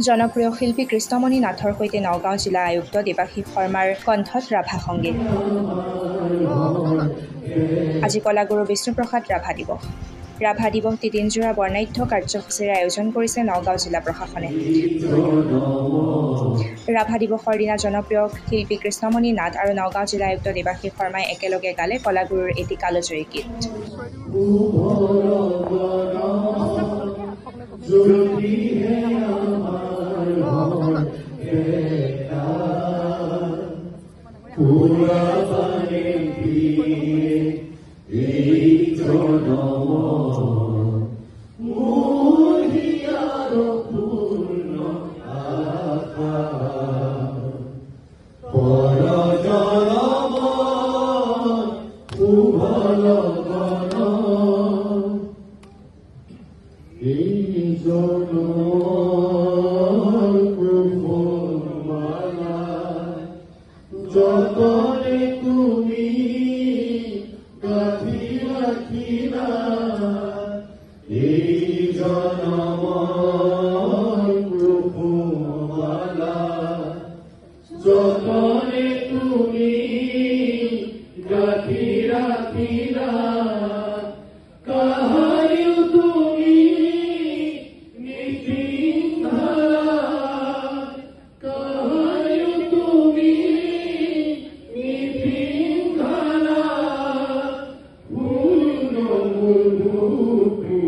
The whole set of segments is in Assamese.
জনপ্ৰিয় শিল্পী কৃষ্ণমণি নাথৰ সৈতে নগাঁও জিলা আয়ুক্ত দেৱাশীষ শৰ্মাৰ কণ্ঠত ৰাভা সংগীত। আজি কলাগুৰু বিষ্ণুপ্ৰসাদ ৰাভা দিৱস। ৰাভা দিৱস দিনজোৰা বৰ্ণাঢ্য কাৰ্যসূচীৰে আয়োজন কৰিছে নগাঁও জিলা প্ৰশাসনে। ৰাভা দিৱসৰ দিনা জনপ্ৰিয় শিল্পী কৃষ্ণমণি নাথ আৰু নগাঁও জিলা আয়ুক্ত দেৱাশীষ শৰ্মাই একেলগে গালে কলাগুৰুৰ এটি কালজয়ী গীত। যতনে তুমি গাঁথি ৰাখিলা এই জনমৰ প্ৰভুমালা, যতনে তুমি গাঁথি ৰাখিলা কাহাৰিও তুমি নিপিন্ধালা, কাহাৰিও তুমি নিপিন্ধালা, পূৰ্ণ মূৰ্তি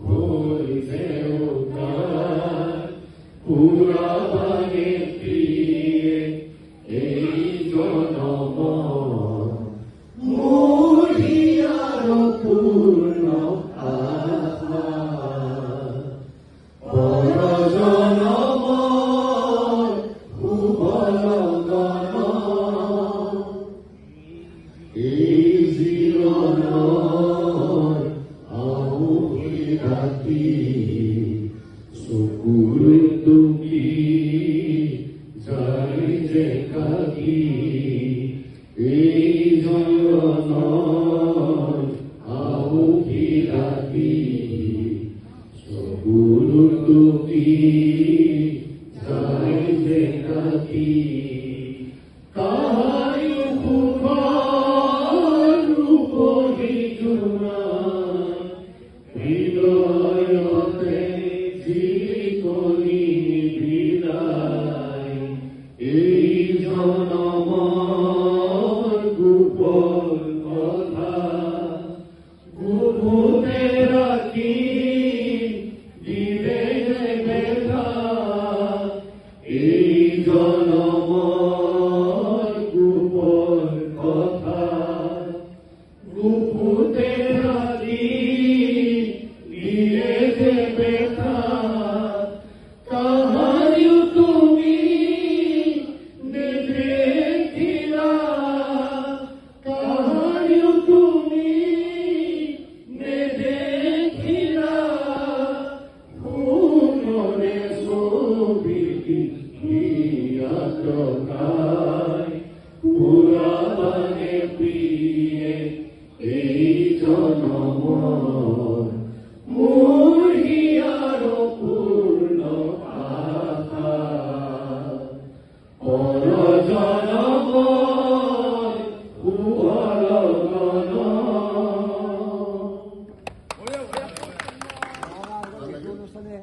হৈছে উদ্ধাৰ, পুৰাবানে প্ৰিয়ে এই জনম মোৰ হিয়াৰ পূৰ্ণ আশা, পৰ জনমৰ শুভ লগন এই জীৱনৰ আহুতি ৰাতি চকুৰ তুমি যাই যে কাটি এই জীৱনৰ আহুতি ৰাতি চকুৰ তুমি যাই যে কাটি কাহাৰিও সুখৰ ৰূপহী তোমাৰ হৃদয়তে যিকণি বিলাই এই জনমৰ গোপন কথা গোপনে ৰাখি দিলে বেথা এই জনমৰ গোপন কথা গোপনে ৰাখি দিলে বেথা কাহাৰিও তুমি নেদেখিলা, কাহাৰিও তুমি নেদেখিলা, সোণৰে ছবি হিয়া টকা